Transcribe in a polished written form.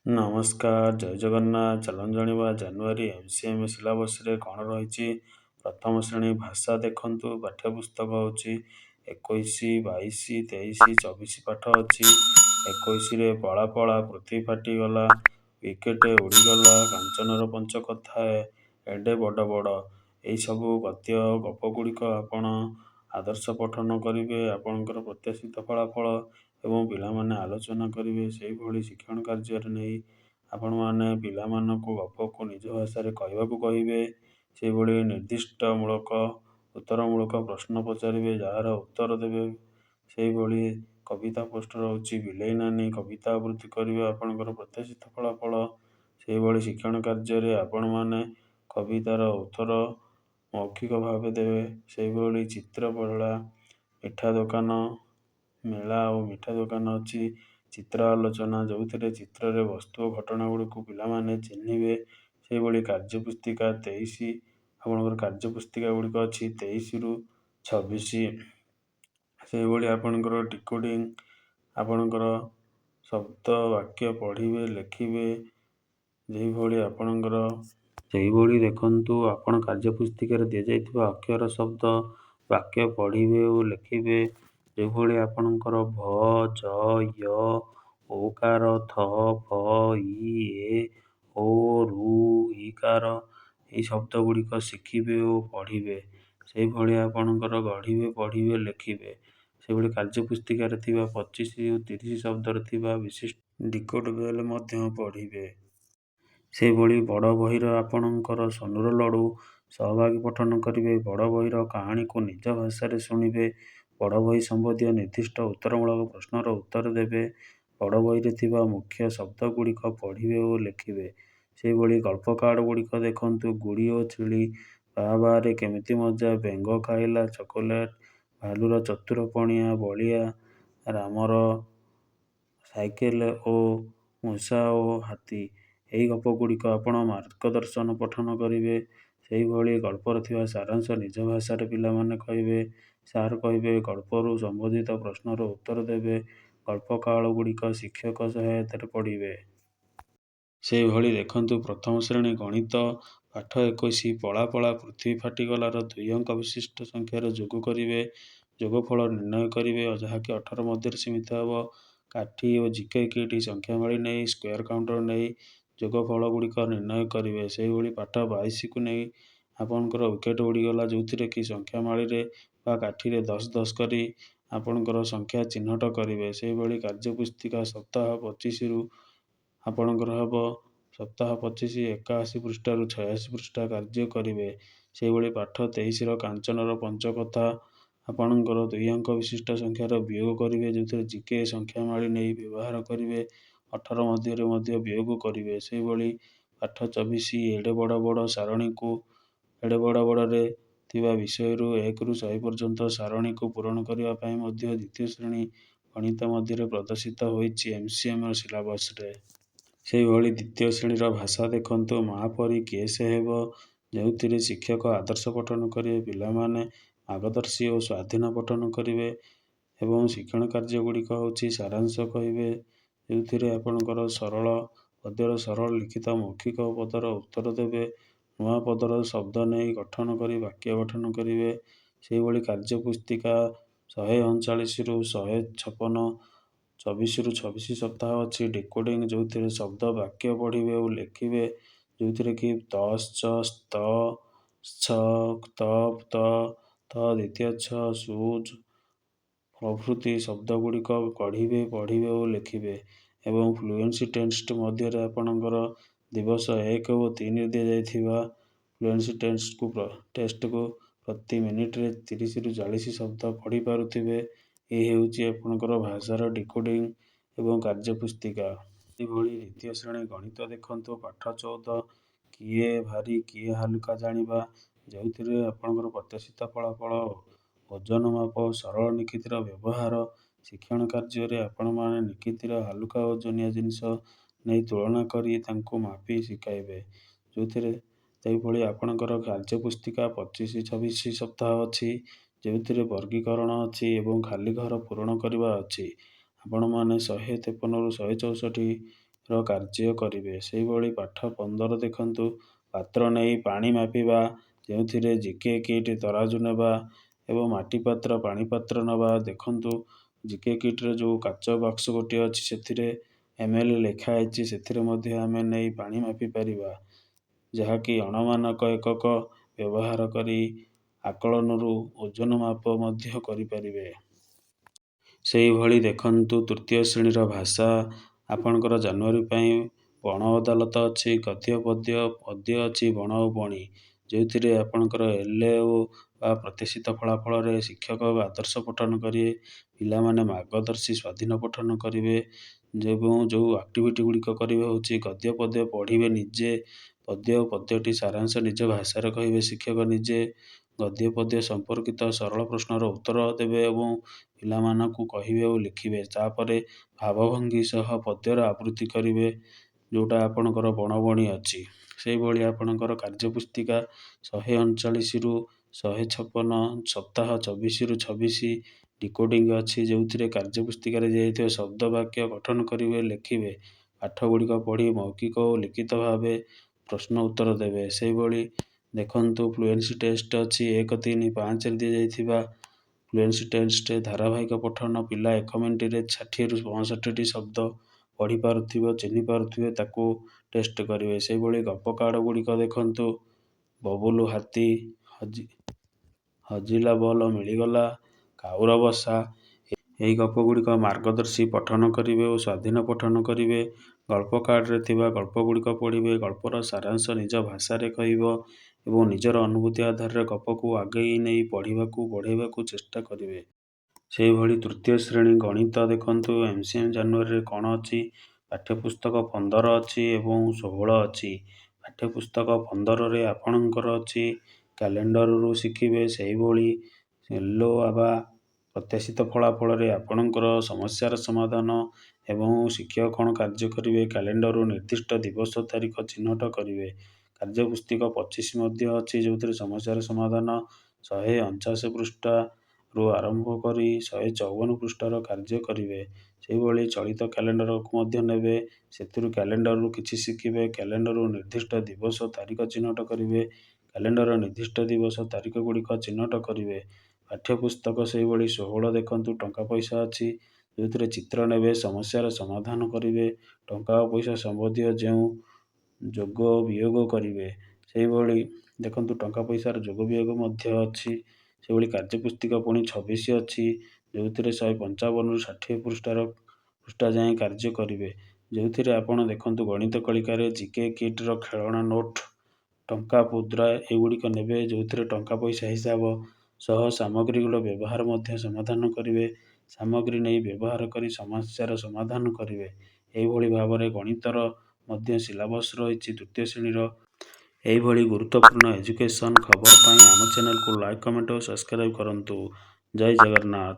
ନମସ୍କାର, ଜୟ ଜଗନ୍ନାଥ। ଚାଲନ୍ତୁ ଜାଣିବା ଜାନୁଆରୀ MCM ସିଲାବସ୍ରେ କ'ଣ ରହିଛି। ପ୍ରଥମ ଶ୍ରେଣୀ ଭାଷା ଦେଖନ୍ତୁ। ପାଠ୍ୟପୁସ୍ତକ ହେଉଛି 21, 22, 23, 24 ପାଠ ଅଛି। 21ରେ ପଳା ପଳା ପୃଥିବୀ ଫାଟିଗଲା, ୱିକେଟ୍ ଉଡ଼ିଗଲା, କାଞ୍ଚନର ପଞ୍ଚକଥା ଏଡ଼େ ବଡ଼ ବଡ଼। ଏହିସବୁ ଗଦ୍ୟ ଗପଗୁଡ଼ିକ ଆପଣ ଆଦର୍ଶ ପଠନ କରିବେ। ଆପଣଙ୍କର ପ୍ରତ୍ୟାଶିତ ଫଳାଫଳ ଏବଂ ପିଲାମାନେ ଆଲୋଚନା କରିବେ। ସେହିଭଳି ଶିକ୍ଷଣ କାର୍ଯ୍ୟରେ ନେଇ ଆପଣମାନେ ପିଲାମାନଙ୍କୁ ଗପକୁ ନିଜ ଭାଷାରେ କହିବାକୁ କହିବେ। ସେହିଭଳି ନିର୍ଦ୍ଦିଷ୍ଟମୂଳକ ଉତ୍ତରମୂଳକ ପ୍ରଶ୍ନ ପଚାରିବେ, ଯାହାର ଉତ୍ତର ଦେବେ। ସେହିଭଳି କବିତା ପୋଷ୍ଟ ରହୁଛି ବିଲେଇ ନାନୀ, କବିତା ଆବୃତ୍ତି କରିବେ ଆପଣଙ୍କର ପ୍ରତ୍ୟାଶିତ ଫଳାଫଳ। ସେହିଭଳି ଶିକ୍ଷଣ କାର୍ଯ୍ୟରେ ଆପଣମାନେ କବିତାର ଉତ୍ତର ମୌଖିକ ଭାବେ ଦେବେ। ସେହିଭଳି ଚିତ୍ରପେଳା, ମିଠା ଦୋକାନ ମେଳା ଓ ମିଠା ଦୋକାନ ଅଛି। ଚିତ୍ର ଆଲୋଚନା, ଯେଉଁଥିରେ ଚିତ୍ରରେ ବସ୍ତୁ ଓ ଘଟଣାଗୁଡ଼ିକୁ ପିଲାମାନେ ଚିହ୍ନିବେ। ସେହିଭଳି କାର୍ଯ୍ୟପୁସ୍ତିକା 23, ଆପଣଙ୍କର କାର୍ଯ୍ୟପୁସ୍ତିକା ଗୁଡ଼ିକ ଅଛି 23ରୁ 26। ସେହିଭଳି ଆପଣଙ୍କର ଡିକୋଡ଼ିଂ, ଆପଣଙ୍କର ଶବ୍ଦ ବାକ୍ୟ ପଢ଼ିବେ, ଲେଖିବେ। ସେହିଭଳି ଦେଖନ୍ତୁ, ଆପଣ କାର୍ଯ୍ୟପୁସ୍ତିକାରେ ଦିଆଯାଇଥିବା ଅକ୍ଷର ଶବ୍ଦ ବାକ୍ୟ ପଢ଼ିବେ ଓ ଲେଖିବେ। ଯେଉଁଭଳି ଆପଣଙ୍କର ଭ, ଜ, ୟ, ଔକାର, ଥ, ଫ, ଇ, ଏ, ଓ, ଋ, ଈକାର ଏହି ଶବ୍ଦଗୁଡ଼ିକ ଶିଖିବେ ଓ ପଢ଼ିବେ। ସେହିଭଳି ଆପଣଙ୍କର ଗଢ଼ିବେ, ପଢ଼ିବେ, ଲେଖିବେ। ସେହିଭଳି କାର୍ଯ୍ୟପୁସ୍ତିକାରେ ଥିବା 25 ଓ 30 ଶବ୍ଦରେ ଥିବା ବିଶିଷ୍ଟ ଡିକୋଡ୍ ବେଲ୍ ମଧ୍ୟ ପଢ଼ିବେ। ସେହିଭଳି ବଡ଼ ବହିର ଆପଣଙ୍କର ସୋନୁର ଲଡ଼ୁ ସହଭାଗୀ ପଠନ କରିବେ। ବଡ଼ ବହିର କାହାଣୀକୁ ନିଜ ଭାଷାରେ ଶୁଣିବେ। ବଡ଼ ବହି ସମ୍ବନ୍ଧୀୟ ନିର୍ଦ୍ଦିଷ୍ଟ ଉତ୍ତରମୂଳକ ପ୍ରଶ୍ନର ଉତ୍ତର ଦେବେ। ବଡ଼ ବହିରେ ଥିବା ମୁଖ୍ୟ ଶବ୍ଦଗୁଡ଼ିକ ପଢ଼ିବେ ଓ ଲେଖିବେ। ସେହିଭଳି ଗଳ୍ପ କାର୍ଡ଼ ଗୁଡ଼ିକ ଦେଖନ୍ତୁ। ଗୁଡ଼ି ଓ ଛେଳି, ବାଆ ବାଆରେ କେମିତି ମଜା, ବେଙ୍ଗ ଖାଇଲା ଚକୋଲେଟ୍, ଭାଲୁର ଚତୁର ପଣିଆ, ବଳିଆ, ରାମର ସାଇକେଲ ଓ ମୂଷା ଓ ହାତୀ। ଏହି ଗପଗୁଡ଼ିକ ଆପଣ ମାର୍ଗଦର୍ଶନ ପଠନ କରିବେ। ସେହିଭଳି ଗଳ୍ପରେ ଥିବା ସାରାଂଶ ନିଜ ଭାଷାରେ ପିଲାମାନେ କହିବେ। ସାର୍ କହିବେ, ଗଳ୍ପରୁ ସମ୍ବନ୍ଧିତ ପ୍ରଶ୍ନର ଉତ୍ତର ଦେବେ। ଗଳ୍ପ କାଳଗୁଡ଼ିକ ଶିକ୍ଷକ ସହାୟତାରେ ପଢ଼ିବେ। ସେହିଭଳି ଦେଖନ୍ତୁ, ପ୍ରଥମ ଶ୍ରେଣୀ ଗଣିତ ପାଠ 21 ପଳା ପଳା ପୃଥିବୀ ଫାଟିଗଲାର 2 ଅଙ୍କ ବିଶିଷ୍ଟ ସଂଖ୍ୟାର ଯୋଗ କରିବେ। ଯୋଗଫଳ ନିର୍ଣ୍ଣୟ କରିବେ, ଯାହାକି 18 ମଧ୍ୟରେ ସୀମିତ ହେବ। କାଠି ଓ ଜିକେ କିଟ୍ ସଂଖ୍ୟାମାଳୀ ନେଇ ସ୍କୋୟାର କାଉଣ୍ଟର ନେଇ ଯୋଗଫଳଗୁଡ଼ିକ ନିର୍ଣ୍ଣୟ କରିବେ। ସେହିଭଳି ପାଠ 22କୁ ନେଇ ଆପଣଙ୍କର ୱିକେଟ୍ ଉଡ଼ିଗଲା, ଯେଉଁଥିରେ କି ସଂଖ୍ୟାମାଳୀରେ ବା କାଠିରେ 10 10 କରି ଆପଣଙ୍କର ସଂଖ୍ୟା ଚିହ୍ନଟ କରିବେ। ସେହିଭଳି କାର୍ଯ୍ୟପୁସ୍ତିକା ସପ୍ତାହ 25ରୁ ଆପଣଙ୍କର ହେବ ସପ୍ତାହ 25 81 ପୃଷ୍ଠାରୁ 86 ପୃଷ୍ଠା କାର୍ଯ୍ୟ କରିବେ। ସେହିଭଳି ପାଠ 23ର କାଞ୍ଚନର ପଞ୍ଚକଥା ଆପଣଙ୍କର 2 ଅଙ୍କ ବିଶିଷ୍ଟ ସଂଖ୍ୟାର ବିୟୋଗ କରିବେ, ଯେଉଁଥିରେ ଜିକେ ସଂଖ୍ୟାମାଳୀ ନେଇ ବ୍ୟବହାର କରିବେ। 18 ମଧ୍ୟରେ ମଧ୍ୟ ବିୟୋଗ କରିବେ। ସେହିଭଳି ପାଠ 24 ଏଡ଼େ ବଡ଼ ବଡ଼ ସାରଣୀକୁ ଏଡ଼େ ବଡ଼ ବଡ଼ରେ ଥିବା ବିଷୟରୁ 1ରୁ 100 ପର୍ଯ୍ୟନ୍ତ ସାରଣୀକୁ ପୂରଣ କରିବା ପାଇଁ ମଧ୍ୟ ଦ୍ୱିତୀୟ ଶ୍ରେଣୀ ଗଣିତ ମଧ୍ୟରେ ପ୍ରଦର୍ଶିତ ହୋଇଛି MCM ସିଲାବସ୍ରେ। ସେହିଭଳି ଦ୍ୱିତୀୟ ଶ୍ରେଣୀର ଭାଷା ଦେଖନ୍ତୁ। ମା ପରି କିଏ ସେ ହେବ, ଯେଉଁଥିରେ ଶିକ୍ଷକ ଆଦର୍ଶ ପଠନ କରିବେ, ପିଲାମାନେ ମାର୍ଗଦର୍ଶୀ ଓ ସ୍ୱାଧୀନ ପଠନ କରିବେ। ଏବଂ ଶିକ୍ଷଣ କାର୍ଯ୍ୟଗୁଡ଼ିକ ହେଉଛି ସାରାଂଶ କହିବେ, ଯେଉଁଥିରେ ଆପଣଙ୍କର ସରଳ ପଦ୍ୟର ସରଳ ଲିଖିତ ମୌଖିକ ପଦର ଉତ୍ତର ଦେବେ। ନୂଆ ପଦର ଶବ୍ଦ ନେଇ ଗଠନ କରି ବାକ୍ୟ ଗଠନ କରିବେ। ସେହିଭଳି କାର୍ଯ୍ୟପୁସ୍ତିକା 139ରୁ 156, 24ରୁ 26 ସପ୍ତାହ ଅଛି। ଡିକୋଡ଼ିଂ, ଯେଉଁଥିରେ ଶବ୍ଦ ବାକ୍ୟ ପଢ଼ିବେ ଓ ଲେଖିବେ, ଯେଉଁଥିରେ କି ତସ୍ ଚସ୍ ତ, ଛ ତପ୍ ତ, ଥ ଦ୍ୱିତୀୟ ଛ, ସୁଜ୍ ପ୍ରଭୃତି ଶବ୍ଦଗୁଡ଼ିକ ପଢ଼ିବେ, ପଢ଼ିବେ ଓ ଲେଖିବେ। ଏବଂ ଫ୍ଲୁଏନ୍ସି ଟେଷ୍ଟ ମଧ୍ୟରେ ଆପଣଙ୍କର ଦିବସ 1 ଓ 3ରେ ଦିଆଯାଇଥିବା ଫ୍ଲୁଏନ୍ସି ଟେଷ୍ଟକୁ ପ୍ରତି ମିନିଟରେ 30ରୁ 40 ଶବ୍ଦ ପଢ଼ି ପାରୁଥିବେ। ଏହି ହେଉଛି ଆପଣଙ୍କର ଭାଷାର ଡିକୋଡ଼ିଂ ଏବଂ କାର୍ଯ୍ୟପୁସ୍ତିକା। ସେହିଭଳି ଦ୍ୱିତୀୟ ଶ୍ରେଣୀ ଗଣିତ ଦେଖନ୍ତୁ। ପାଠ 14 କିଏ ଭାରୀ କିଏ ହାଲୁକା ଜାଣିବା, ଯେଉଁଥିରେ ଆପଣଙ୍କର ପ୍ରତ୍ୟାଶିତ ଫଳାଫଳ, ଓଜନ ମାପ, ସରଳ ନିକିତିର ବ୍ୟବହାର। ଶିକ୍ଷଣ କାର୍ଯ୍ୟରେ ଆପଣମାନେ ନିକିତିର ହାଲୁକା ଓଜନିଆ ଜିନିଷ ନେଇ ତୁଳନା କରି ତାଙ୍କୁ ମାପି ଶିଖାଇବେ। ସେହିଭଳି ଆପଣଙ୍କର କାର୍ଯ୍ୟପୁସ୍ତିକା 25 26 ସପ୍ତାହ ଅଛି, ଯେଉଁଥିରେ ବର୍ଗୀକରଣ ଅଛି ଏବଂ ଖାଲି ଘର ପୂରଣ କରିବା ଅଛି। ଆପଣମାନେ 153ରୁ 164 ର କାର୍ଯ୍ୟ କରିବେ। ସେହିଭଳି ପାଠ 15 ଦେଖନ୍ତୁ ପାତ୍ର ନେଇ ପାଣି ମାପିବା, ଯେଉଁଥିରେ ଜିକେ କିଟ୍ ତରାଜୁ ନେବା ଏବଂ ମାଟି ପାତ୍ର ପାଣି ପାତ୍ର ନେବା। ଦେଖନ୍ତୁ ଜିକେ କିଟ୍ର ଯେଉଁ କାଚ ବାକ୍ସ ଗୋଟିଏ ଅଛି ସେଥିରେ ml ଲେଖା ହେଇଛି, ସେଥିରେ ମଧ୍ୟ ଆମେ ନେଇ ପାଣି ମାପି ପାରିବା, ଯାହାକି ଅଣମାନକ ଏକକ ବ୍ୟବହାର କରି ଆକଳନରୁ ଓଜନ ମାପ ମଧ୍ୟ କରିପାରିବେ। ସେହିଭଳି ଦେଖନ୍ତୁ ତୃତୀୟ ଶ୍ରେଣୀର ଭାଷା ଆପଣଙ୍କର ଜାନୁଆରୀ ପାଇଁ ବଣ ଅଦାଲତ ଅଛି, ଗଦ୍ୟ ପଦ୍ୟ ଅଛି ବଣ ଓ ବଣି, ଯେଉଁଥିରେ ଆପଣଙ୍କର LAO ବା ପ୍ରତ୍ୟାଶିତ ଫଳାଫଳରେ ଶିକ୍ଷକ ଆଦର୍ଶ ପଠନ କରିବେ, ପିଲାମାନେ ମାର୍ଗଦର୍ଶୀ ସ୍ୱାଧୀନ ପଠନ କରିବେ ଏବଂ ଯେଉଁ ଆକ୍ଟିଭିଟି ଗୁଡ଼ିକ କରିବେ ହେଉଛି ଗଦ୍ୟ ପଦ୍ୟ ପଢ଼ିବେ ନିଜେ, ପଦ୍ୟ ଓ ପଦ୍ୟଟି ସାରାଂଶ ନିଜ ଭାଷାରେ କହିବେ ଶିକ୍ଷକ ନିଜେ, ଗଦ୍ୟ ପଦ୍ୟ ସମ୍ପର୍କିତ ସରଳ ପ୍ରଶ୍ନର ଉତ୍ତର ଦେବେ ଏବଂ ପିଲାମାନଙ୍କୁ କହିବେ ଓ ଲେଖିବେ। ତାପରେ ଭାବଭଙ୍ଗୀ ସହ ପଦ୍ୟର ଆବୃତ୍ତି କରିବେ, ଯେଉଁଟା ଆପଣଙ୍କର ବଣବଣି ଅଛି। ସେହିଭଳି ଆପଣଙ୍କର କାର୍ଯ୍ୟପୁସ୍ତିକା 139ରୁ 156, ସପ୍ତାହ 24ରୁ 26 ଡିକୋଡ଼ିଂ ଅଛି, ଯେଉଁଥିରେ କାର୍ଯ୍ୟପୁସ୍ତିକାରେ ଦିଆଯାଇଥିବା ଶବ୍ଦ ବାକ୍ୟ ଗଠନ କରିବେ, ଲେଖିବେ। ପାଠ ଗୁଡ଼ିକ ପଢ଼ି ମୌଖିକ ଓ ଲିଖିତ ଭାବେ ପ୍ରଶ୍ନ ଉତ୍ତର ଦେବେ। ସେହିଭଳି ଦେଖନ୍ତୁ ଫ୍ଲୁଏନ୍ସି ଟେଷ୍ଟ ଅଛି 1, 3, 5ରେ ଦିଆଯାଇଥିବା ଫ୍ଲୁଏନ୍ସି ଟେଷ୍ଟ ଧାରାବାହିକ ପଠନ, ପିଲା 1 ମିନିଟରେ 60ରୁ 65ଟି ଶବ୍ଦ ପଢ଼ି ପାରୁଥିବ, ଚିହ୍ନି ପାରୁଥିବେ, ତାକୁ ଟେଷ୍ଟ କରିବେ। ସେହିଭଳି ଗପ କାର୍ଡ଼ ଗୁଡ଼ିକ ଦେଖନ୍ତୁ ବବୁଲୁ ହାତୀ, ହଜିଲା ବଲ ମିଳିଗଲା, କାଉର ବସା। ଏହି ଗପ ଗୁଡ଼ିକ ମାର୍ଗଦର୍ଶୀ ପଠନ କରିବେ ଓ ସ୍ୱାଧୀନ ପଠନ କରିବେ। ଗଳ୍ପ କାର୍ଡ଼ରେ ଥିବା ଗଳ୍ପ ଗୁଡ଼ିକ ପଢ଼ିବେ, ଗଳ୍ପର ସାରାଂଶ ନିଜ ଭାଷାରେ କହିବ ଏବଂ ନିଜର ଅନୁଭୂତି ଆଧାରରେ ଗପକୁ ଆଗେଇ ନେଇ ପଢ଼ିବାକୁ ବଢ଼େଇବାକୁ ଚେଷ୍ଟା କରିବେ। ସେହିଭଳି ତୃତୀୟ ଶ୍ରେଣୀ ଗଣିତ ଦେଖନ୍ତୁ MCM ଜାନୁଆରୀରେ କ'ଣ ଅଛି, ପାଠ୍ୟପୁସ୍ତକ 15 ଅଛି ଏବଂ 16 ଅଛି। ପାଠ୍ୟପୁସ୍ତକ 15ରେ ଆପଣଙ୍କର ଅଛି କ୍ୟାଲେଣ୍ଡରରୁ ଶିଖିବେ। ସେହିଭଳି LAO ବା ପ୍ରତ୍ୟାଶିତ ଫଳାଫଳରେ ଆପଣଙ୍କର ସମସ୍ୟାର ସମାଧାନ ଏବଂ ଶିକ୍ଷକ କ'ଣ କାର୍ଯ୍ୟ କରିବେ, କ୍ୟାଲେଣ୍ଡରରୁ ନିର୍ଦ୍ଦିଷ୍ଟ ଦିବସ ତାରିଖ ଚିହ୍ନଟ କରିବେ। କାର୍ଯ୍ୟପୁସ୍ତିକା 25 ମଧ୍ୟ ଅଛି, ଯେଉଁଥିରେ ସମସ୍ୟାର ସମାଧାନ 149 ପୃଷ୍ଠାରୁ ଆରମ୍ଭ କରି 154 ପୃଷ୍ଠାର କାର୍ଯ୍ୟ କରିବେ। ସେହିଭଳି ଚଳିତ କ୍ୟାଲେଣ୍ଡରକୁ ମଧ୍ୟ ନେବେ, ସେଥିରୁ କ୍ୟାଲେଣ୍ଡରରୁ କିଛି ଶିଖିବେ, କ୍ୟାଲେଣ୍ଡରରୁ ନିର୍ଦ୍ଦିଷ୍ଟ ଦିବସ ତାରିଖ ଚିହ୍ନଟ କରିବେ, କ୍ୟାଲେଣ୍ଡରର ନିର୍ଦ୍ଦିଷ୍ଟ ଦିବସ ତାରିଖ ଗୁଡ଼ିକ ଚିହ୍ନଟ କରିବେ। ପାଠ୍ୟପୁସ୍ତକ ସେହିଭଳି 16 ଦେଖନ୍ତୁ ଟଙ୍କା ପଇସା ଅଛି, ଯେଉଁଥିରେ ଚିତ୍ର ନେବେ, ସମସ୍ୟାର ସମାଧାନ କରିବେ, ଟଙ୍କା ଓ ପଇସା ସମ୍ବନ୍ଧୀୟ ଯେଉଁ ଯୋଗ ବିୟୋଗ କରିବେ। ସେହିଭଳି ଦେଖନ୍ତୁ ଟଙ୍କା ପଇସାର ଯୋଗ ବିୟୋଗ ମଧ୍ୟ ଅଛି। ସେହିଭଳି କାର୍ଯ୍ୟପୁସ୍ତିକା ପୁଣି 26 ଅଛି, ଯେଉଁଥିରେ 155ରୁ 60 ପୃଷ୍ଠା ଯାଏଁ କାର୍ଯ୍ୟ କରିବେ, ଯେଉଁଥିରେ ଆପଣ ଦେଖନ୍ତୁ ଗଣିତ କଳିକାରେ ଜିକେ କିଟ୍ର ଖେଳଣା ନୋଟ୍, ଟଙ୍କା ମୁଦ୍ରା ଏଗୁଡ଼ିକ ନେବେ, ଯେଉଁଥିରେ ଟଙ୍କା ପଇସା ହିସାବ ସହ ସାମଗ୍ରୀଗୁଡ଼ିର ବ୍ୟବହାର ମଧ୍ୟ ସମାଧାନ କରିବେ, ସାମଗ୍ରୀ ନେଇ ବ୍ୟବହାର କରି ସମସ୍ୟାର ସମାଧାନ କରିବେ। ଏହିଭଳି ଭାବରେ ଗଣିତର ମଧ୍ୟ ସିଲାବସ୍ ରହିଛି ତୃତୀୟ ଶ୍ରେଣୀର। ଏହିଭଳି ଗୁରୁତ୍ୱପୂର୍ଣ୍ଣ ଏଜୁକେସନ୍ ଖବର ପାଇଁ ଆମ ଚ୍ୟାନେଲକୁ ଲାଇକ୍, କମେଣ୍ଟ ଓ ସବସ୍କ୍ରାଇବ୍ କରନ୍ତୁ। ଜୟ ଜଗନ୍ନାଥ।